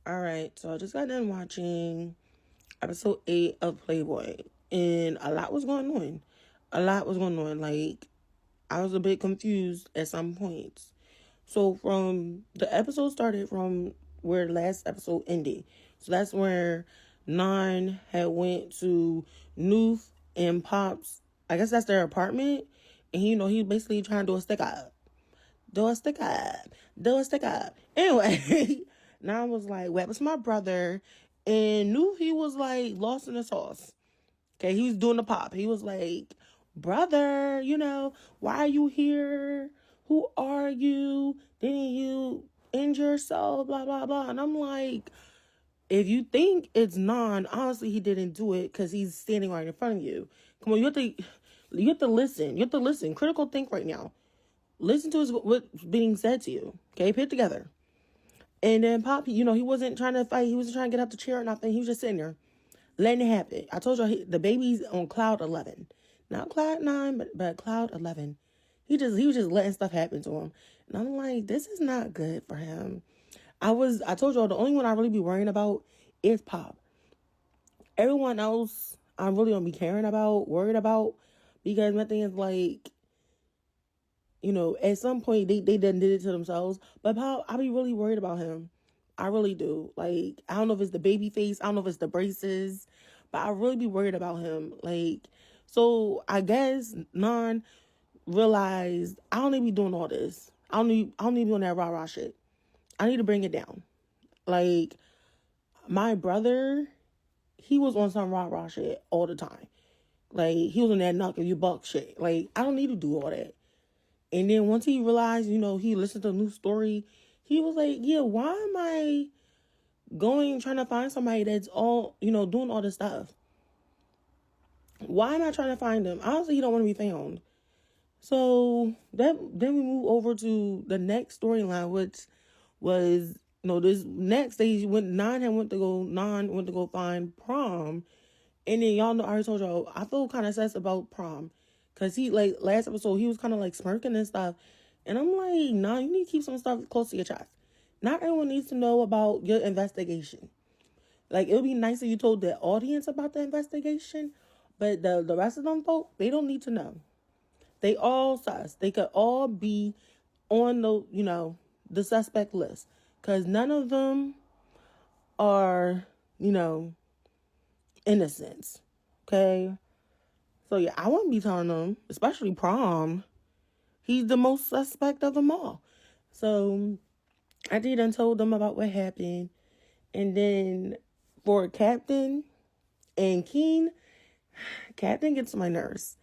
All right, so I just got done watching episode 8 of PlayBoyy, and a lot was going on. Like, I was a bit confused at some points. So, from the episode started from where the last episode ended. So, that's where Nine had went to Noof and Pop's, I guess that's their apartment, and he basically trying to do a stick up. Do a stick up. Do a stick up. Anyway, now I was like, what was my brother? And knew he was like lost in the sauce. Okay, he was doing the pop. He was like, brother, why are you here? Who are you? Didn't you injure yourself? Blah, blah, blah. And I'm like, if you think it's honestly, he didn't do it because he's standing right in front of you. Come on, you have to listen. You have to listen. Critical think right now. Listen to what's being said to you. Okay, put it together. And then Pop, he wasn't trying to fight. He wasn't trying to get out the chair or nothing. He was just sitting there, letting it happen. I told you the baby's on cloud 11, not cloud 9, but cloud 11. He was just letting stuff happen to him, and I'm like, this is not good for him. I told y'all the only one I really be worrying about is Pop. Everyone else, I really don't be worried about, because my thing is like, at some point they done did it to themselves. But Paul, I be really worried about him. I really do. Like, I don't know if it's the baby face. I don't know if it's the braces. But I really be worried about him. Like, so I guess Non realized I don't need to be doing all this. I don't need to be on that rah-rah shit. I need to bring it down. Like, my brother, he was on some rah-rah shit all the time. Like, he was on that knock if you buck shit. Like, I don't need to do all that. And then once he realized, he listened to a new story, he was like, yeah, why am I trying to find somebody that's all, doing all this stuff? Why am I trying to find him? Honestly, he don't want to be found. So then we move over to the next storyline, which was, this next stage when Non went to go find Prom. And then y'all know, I already told y'all, I feel kind of sus about Prom. Because he, like, last episode, he was kind of, like, smirking and stuff. And I'm like, nah, you need to keep some stuff close to your chest. Not everyone needs to know about your investigation. Like, it would be nice if you told the audience about the investigation. But the rest of them folk, they don't need to know. They all sus. They could all be on the suspect list. Because none of them are, innocents. Okay? So, yeah, I wouldn't be telling them, especially Prom. He's the most suspect of them all. So, I done told them about what happened. And then for Captain and Keen, Captain gets on my nerves.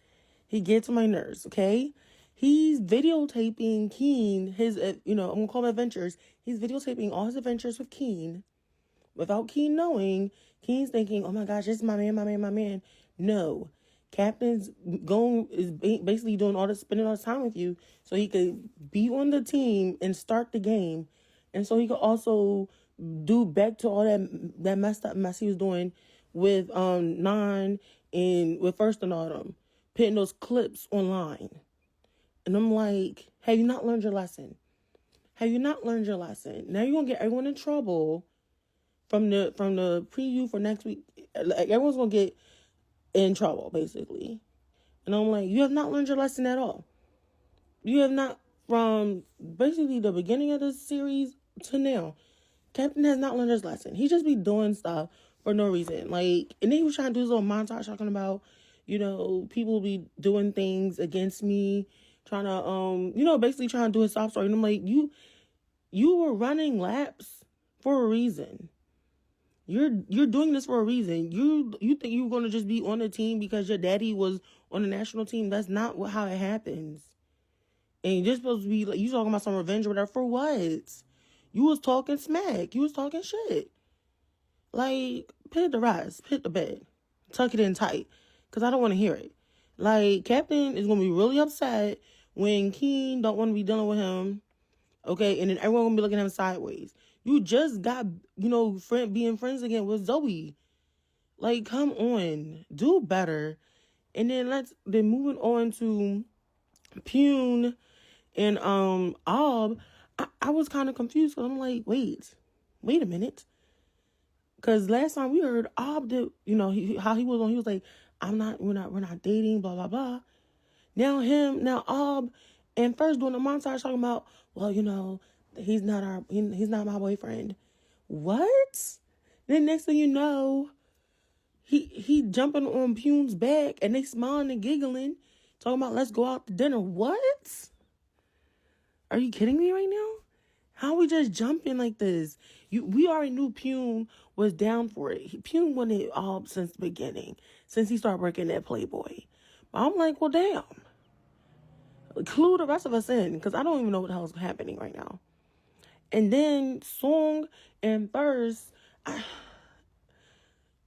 He gets on my nerves, okay? He's videotaping Keen, his, I'm going to call him adventures. He's videotaping all his adventures with Keen. Without Keen knowing, Keen's thinking, oh my gosh, this is my man, my man, my man. No. Captain's basically doing all this, spending all this time with you so he could be on the team and start the game. And so he could also do back to all that messed up mess he was doing with Nine and with First and Autumn, putting those clips online. And I'm like, have you not learned your lesson? Have you not learned your lesson? Now you're gonna get everyone in trouble from the preview for next week. Like, everyone's gonna get in trouble, basically. And I'm like, you have not learned your lesson at all. You have not, from basically the beginning of the series to now. Captain has not learned his lesson. He just be doing stuff for no reason. Like, and then he was trying to do his little montage talking about, people be doing things against me, trying to, basically trying to do his soft story. And I'm like, you were running laps for a reason. You're doing this for a reason. You think you're going to just be on the team because your daddy was on the national team? That's not how it happens. And you're supposed to be, like, you talking about some revenge or whatever. For what? You was talking smack. You was talking shit. Like, pit the rest. Pit the bed. Tuck it in tight. Because I don't want to hear it. Like, Captain is going to be really upset when Keen don't want to be dealing with him. Okay, and then everyone gonna be looking at him sideways. You just got, being friends again with Zoe. Like, come on, do better. And then then moving on to Pune and Ob. I was kind of confused because I'm like, wait a minute. Because last time we heard Ob did, how he was on, he was like, we're not dating, blah, blah, blah. Now Ob, and first doing the montage talking about, well, he's not my boyfriend. What? Then next thing you know, he jumping on Pune's back and they smiling and giggling, talking about let's go out to dinner. What? Are you kidding me right now? How we just jumping like this? We already knew Pune was down for it. Pune wanted it all since the beginning, since he started working at PlayBoyy. But I'm like, well, damn. Clue the rest of us in, because I don't even know what the hell's happening right now. And then Song and First,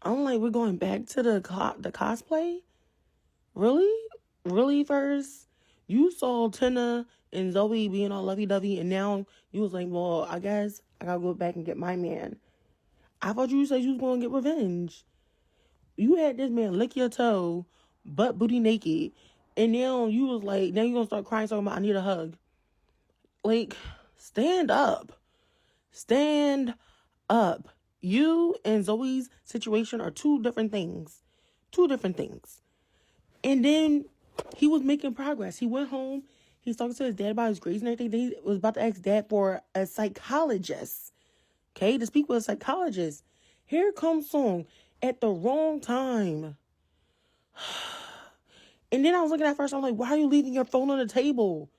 I'm like, we're going back to the cosplay? Really, First? You saw Tina and Zoe being all lovey-dovey, and now you was like, well, I guess I gotta go back and get my man. I thought you said you was gonna get revenge. You had this man lick your toe, butt booty naked, and now you was like, now you gonna start crying talking about I need a hug. Like, stand up. Stand up. You and Zoe's situation are two different things. And then he was making progress. He went home. He's talking to his dad about his grades and everything. Then he was about to ask dad for a psychologist. Okay, to speak with a psychologist. Here comes Song at the wrong time. And then I was looking at first, I'm like, why are you leaving your phone on the table?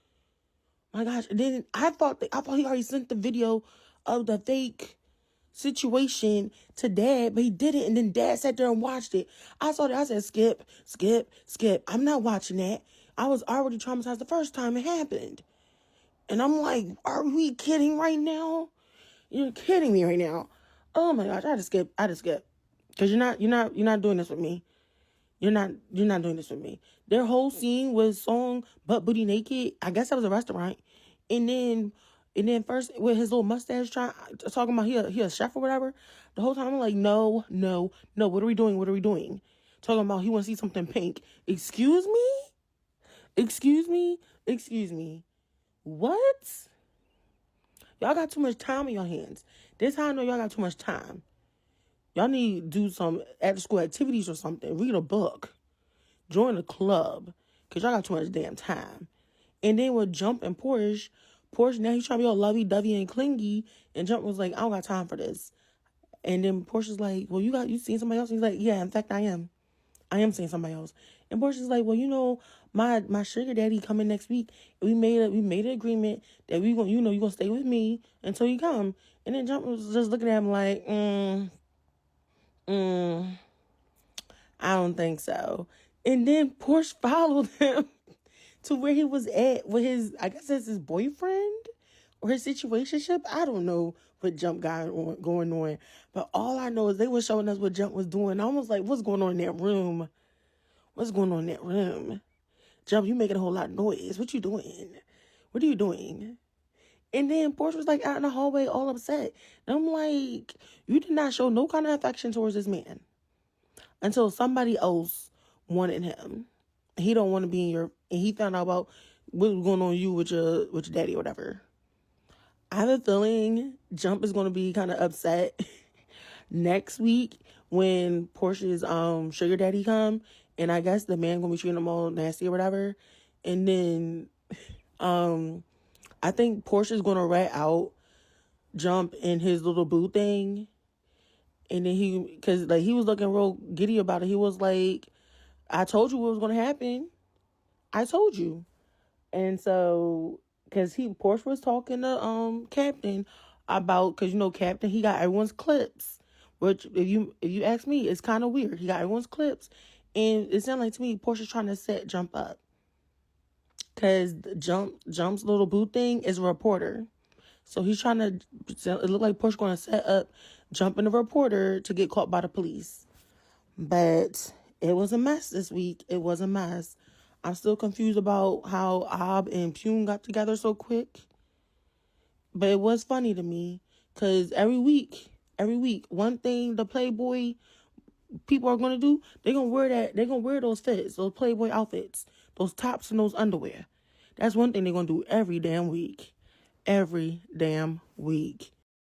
My gosh. And then I thought he already sent the video of the fake situation to dad, but he didn't. And then dad sat there and watched it. I saw that. I said, skip. I'm not watching that. I was already traumatized the first time it happened. And I'm like, are we kidding right now? You're kidding me right now. Oh my gosh, I just skip. Because you're not doing this with me. You're not doing this with me. Their whole scene was Song butt booty naked. I guess that was a restaurant. And then first with his little mustache talking about he a chef or whatever. The whole time I'm like, no. What are we doing? Talking about he want to see something pink. Excuse me. What? Y'all got too much time in your hands. This how I know y'all got too much time. Y'all need to do some after school activities or something. Read a book. Join a club. Because y'all got too much damn time. And then with Jump and Porsche, now he's trying to be all lovey-dovey and clingy. And Jump was like, I don't got time for this. And then Portia's like, well, you seen somebody else? And he's like, yeah, in fact, I am. I am seeing somebody else. And Portia's like, well, my sugar daddy coming next week. We made an agreement that we gonna, you gonna stay with me until you come. And then Jump was just looking at him like, I don't think so. And then Porsche followed him to where he was at with his, I guess that's his boyfriend or his situationship. I don't know what Jump got going on. But all I know is they were showing us what Jump was doing. I was like, what's going on in that room? Jump, you making a whole lot of noise. What you doing? What are you doing? And then Porsche was like out in the hallway all upset. And I'm like, you did not show no kind of affection towards this man until somebody else wanted him. He don't want to be in and he found out about what's going on you with your daddy or whatever. I have a feeling Jump is going to be kind of upset next week when Portia's sugar daddy come, and I guess the man going to be treating him all nasty or whatever. And then I think Portia's going to rat out Jump in his little boo thing. And then because he was looking real giddy about it. He was like, I told you what was going to happen. I told you. And so, because Porsche was talking to Captain about, because Captain, he got everyone's clips, which if you ask me, it's kind of weird. He got everyone's clips, and it sounded like to me Portia's trying to set Jump up, because Jump's little boo thing is a reporter, so he's trying to. It looked like Portia's going to set up Jump and the reporter to get caught by the police, but it was a mess this week. It was a mess. I'm still confused about how Ob and Pune got together so quick. But it was funny to me. Because every week, one thing the PlayBoyy people are going to do, they're going to wear that. They're going to wear those fits, those PlayBoyy outfits, those tops and those underwear. That's one thing they're going to do every damn week.